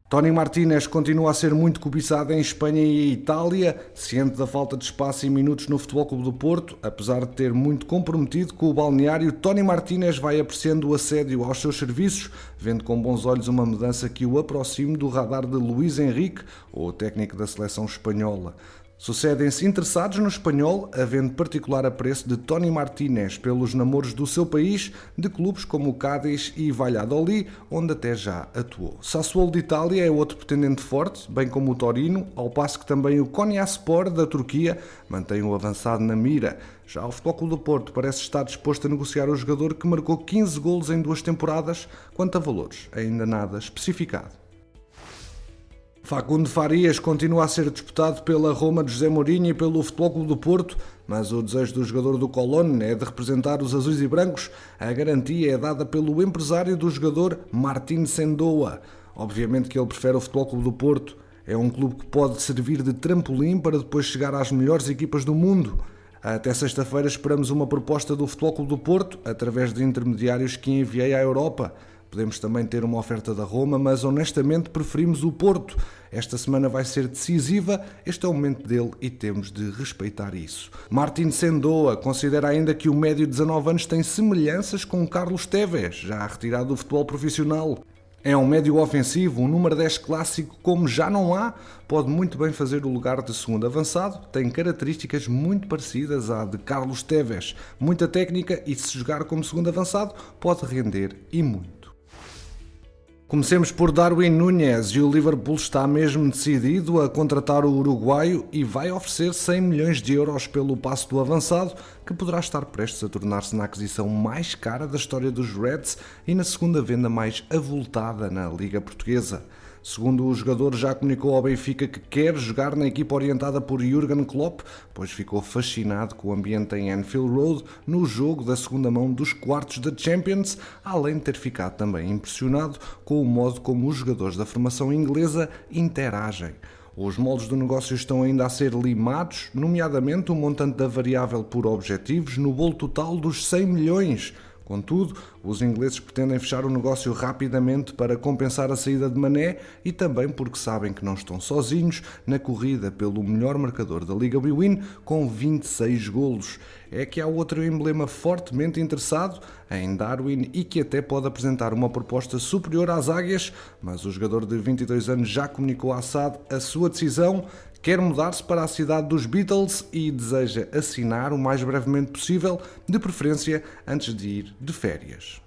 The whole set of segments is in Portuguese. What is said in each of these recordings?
Tony Martínez continua a ser muito cobiçado em Espanha e Itália, ciente da falta de espaço e minutos no Futebol Clube do Porto. Apesar de ter muito comprometido com o balneário, Tony Martínez vai apreciando o assédio aos seus serviços, vendo com bons olhos uma mudança que o aproxime do radar de Luís Enrique, o técnico da seleção espanhola. Sucedem-se interessados no espanhol, havendo particular apreço de Tony Martínez pelos namoros do seu país, de clubes como o Cádiz e Valladolid, onde até já atuou. Sassuolo de Itália é outro pretendente forte, bem como o Torino, ao passo que também o Konyaspor da Turquia mantém o avançado na mira. Já o Futebol Clube do Porto parece estar disposto a negociar o jogador que marcou 15 golos em 2 temporadas, quanto a valores, ainda nada especificado. Facundo Farias continua a ser disputado pela Roma de José Mourinho e pelo Futebol Clube do Porto, mas o desejo do jogador do Colón é de representar os azuis e brancos. A garantia é dada pelo empresário do jogador, Martín Sendoa. Obviamente que ele prefere o Futebol Clube do Porto. É um clube que pode servir de trampolim para depois chegar às melhores equipas do mundo. Até sexta-feira esperamos uma proposta do Futebol Clube do Porto, através de intermediários que enviei à Europa. Podemos também ter uma oferta da Roma, mas honestamente preferimos o Porto. Esta semana vai ser decisiva, este é o momento dele e temos de respeitar isso. Martín Sendoa considera ainda que o médio de 19 anos tem semelhanças com Carlos Tevez, já retirado do futebol profissional. É um médio ofensivo, um número 10 clássico como já não há, pode muito bem fazer o lugar de segundo avançado, tem características muito parecidas à de Carlos Tevez, muita técnica e se jogar como segundo avançado pode render e muito. Comecemos por Darwin Núñez e o Liverpool está mesmo decidido a contratar o uruguaio e vai oferecer 100 milhões de euros pelo passe do avançado, que poderá estar prestes a tornar-se na aquisição mais cara da história dos Reds e na segunda venda mais avultada na Liga Portuguesa. Segundo o jogador, já comunicou ao Benfica que quer jogar na equipa orientada por Jürgen Klopp, pois ficou fascinado com o ambiente em Anfield Road no jogo da segunda mão dos quartos da Champions, além de ter ficado também impressionado com o modo como os jogadores da formação inglesa interagem. Os moldes do negócio estão ainda a ser limados, nomeadamente o montante da variável por objetivos no bolo total dos 100 milhões. Contudo, os ingleses pretendem fechar o negócio rapidamente para compensar a saída de Mané e também porque sabem que não estão sozinhos na corrida pelo melhor marcador da Liga Bwin com 26 golos. É que há outro emblema fortemente interessado em Darwin e que até pode apresentar uma proposta superior às Águias, mas o jogador de 22 anos já comunicou à SAD a sua decisão. Quer mudar-se para a cidade dos Beatles e deseja assinar o mais brevemente possível, de preferência antes de ir de férias.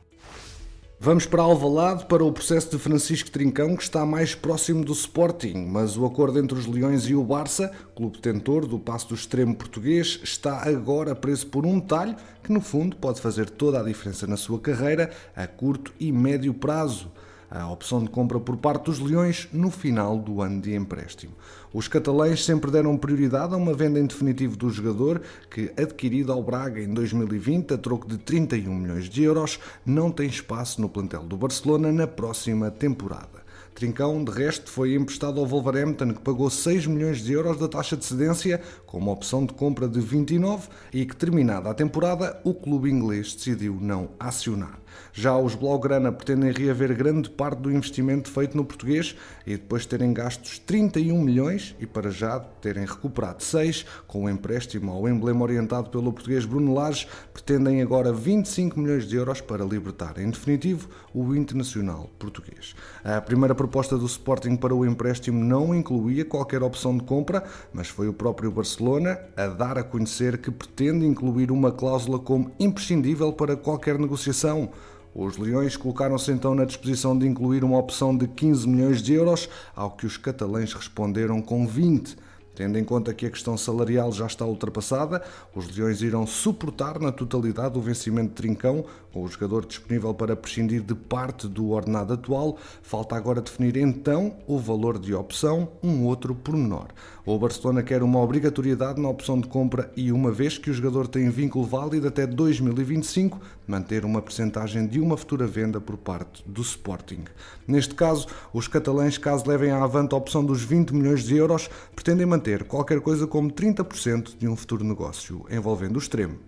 Vamos para Alvalade para o processo de Francisco Trincão, que está mais próximo do Sporting, mas o acordo entre os Leões e o Barça, clube detentor do passo do extremo português, está agora preso por um detalhe que no fundo pode fazer toda a diferença na sua carreira a curto e médio prazo. A opção de compra por parte dos Leões no final do ano de empréstimo. Os catalães sempre deram prioridade a uma venda em definitivo do jogador que, adquirido ao Braga em 2020 a troco de 31 milhões de euros, não tem espaço no plantel do Barcelona na próxima temporada. Trincão, de resto, foi emprestado ao Wolverhampton, que pagou 6 milhões de euros da taxa de cedência, com uma opção de compra de 29 e que, terminada a temporada, o clube inglês decidiu não acionar. Já os Blaugrana pretendem reaver grande parte do investimento feito no português e depois de terem gastos 31 milhões e para já terem recuperado 6 com o empréstimo ao emblema orientado pelo português Bruno Lage, pretendem agora 25 milhões de euros para libertar em definitivo o internacional português. A primeira proposta do Sporting para o empréstimo não incluía qualquer opção de compra, mas foi o próprio Barcelona a dar a conhecer que pretende incluir uma cláusula como imprescindível para qualquer negociação. Os Leões colocaram-se então na disposição de incluir uma opção de 15 milhões de euros, ao que os catalães responderam com 20. Tendo em conta que a questão salarial já está ultrapassada, os Leões irão suportar na totalidade o vencimento de Trincão, com o jogador disponível para prescindir de parte do ordenado atual. Falta agora definir então o valor de opção, um outro pormenor. O Barcelona quer uma obrigatoriedade na opção de compra e, uma vez que o jogador tem vínculo válido até 2025, manter uma percentagem de uma futura venda por parte do Sporting. Neste caso, os catalães, caso levem à avante a opção dos 20 milhões de euros, pretendem manter qualquer coisa como 30% de um futuro negócio envolvendo o extremo.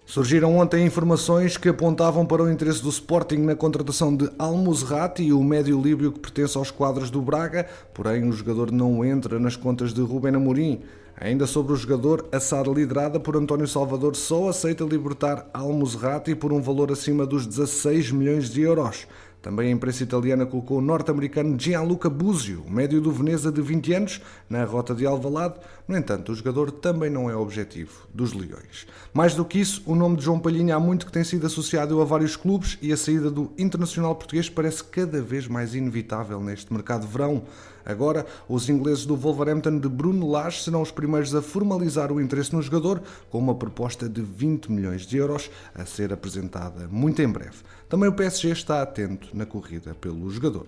Surgiram ontem informações que apontavam para o interesse do Sporting na contratação de Al-Musrati, o médio líbio que pertence aos quadros do Braga, porém o jogador não entra nas contas de Rubén Amorim. Ainda sobre o jogador, a SAD liderada por António Salvador só aceita libertar Al-Musrati por um valor acima dos 16 milhões de euros. Também a imprensa italiana colocou o norte-americano Gianluca Busio, médio do Veneza de 20 anos, na rota de Alvalade. No entanto, o jogador também não é objetivo dos Leões. Mais do que isso, o nome de João Palhinha há muito que tem sido associado a vários clubes e a saída do internacional português parece cada vez mais inevitável neste mercado de verão. Agora, os ingleses do Wolverhampton de Bruno Lage serão os primeiros a formalizar o interesse no jogador, com uma proposta de 20 milhões de euros a ser apresentada muito em breve. Também o PSG está atento na corrida pelo jogador.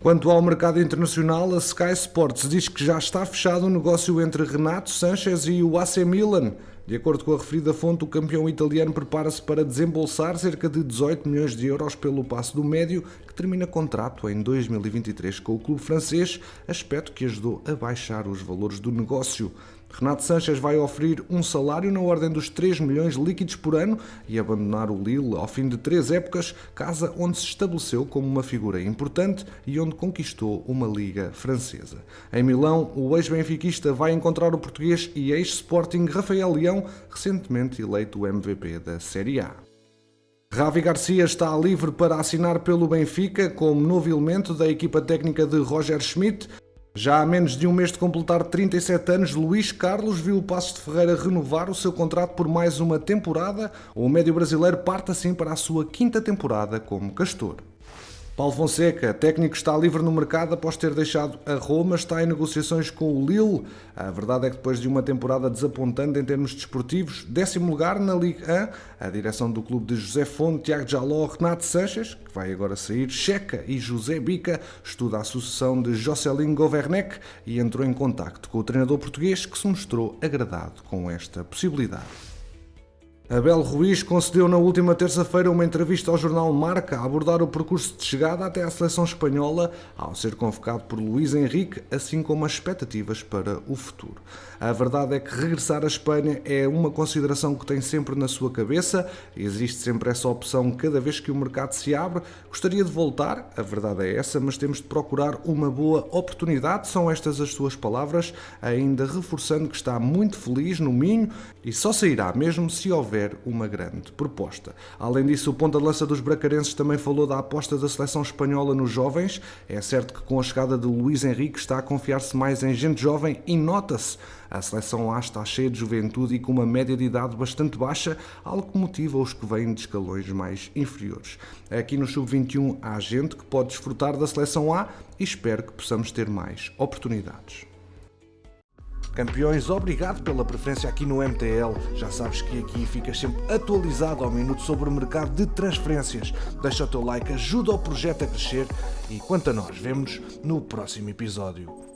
Quanto ao mercado internacional, a Sky Sports diz que já está fechado o negócio entre Renato Sanches e o AC Milan. De acordo com a referida fonte, o campeão italiano prepara-se para desembolsar cerca de 18 milhões de euros pelo passe do médio, que termina contrato em 2023 com o clube francês, aspecto que ajudou a baixar os valores do negócio. Renato Sanches vai oferir um salário na ordem dos 3 milhões líquidos por ano e abandonar o Lille ao fim de 3 épocas, casa onde se estabeleceu como uma figura importante e onde conquistou uma liga francesa. Em Milão, o ex-benfiquista vai encontrar o português e ex-Sporting Rafael Leão, recentemente eleito o MVP da Série A. Javi Garcia está livre para assinar pelo Benfica como novo elemento da equipa técnica de Roger Schmidt. Já há menos de um mês de completar 37 anos, Luís Carlos viu o Paços de Ferreira renovar o seu contrato por mais uma temporada. O médio brasileiro parte assim para a sua 5ª temporada como Castor. Paulo Fonseca, técnico, está livre no mercado após ter deixado a Roma, está em negociações com o Lille. A verdade é que depois de uma temporada desapontante em termos desportivos, 10º lugar na Ligue 1, a direção do clube de José Fonte, Tiago Jaló, Renato Sanches, que vai agora sair, Checa e José Bica, estuda a sucessão de Jocelyn Governek e entrou em contacto com o treinador português, que se mostrou agradado com esta possibilidade. Abel Ruiz concedeu na última terça-feira uma entrevista ao jornal Marca a abordar o percurso de chegada até à seleção espanhola ao ser convocado por Luís Henrique, assim como as expectativas para o futuro. A verdade é que regressar à Espanha é uma consideração que tem sempre na sua cabeça, existe sempre essa opção cada vez que o mercado se abre. Gostaria de voltar, a verdade é essa, mas temos de procurar uma boa oportunidade, são estas as suas palavras, ainda reforçando que está muito feliz no Minho e só sairá mesmo se houver uma grande proposta. Além disso, o ponta de lança dos bracarenses também falou da aposta da seleção espanhola nos jovens. É certo que com a chegada de Luís Henrique está a confiar-se mais em gente jovem e nota-se. A seleção A está cheia de juventude e com uma média de idade bastante baixa, algo que motiva os que vêm de escalões mais inferiores. Aqui no Sub-21 há gente que pode desfrutar da seleção A e espero que possamos ter mais oportunidades. Campeões, obrigado pela preferência aqui no MTL. Já sabes que aqui ficas sempre atualizado ao minuto sobre o mercado de transferências. Deixa o teu like, ajuda o projeto a crescer e quanto a nós, vemo-nos no próximo episódio.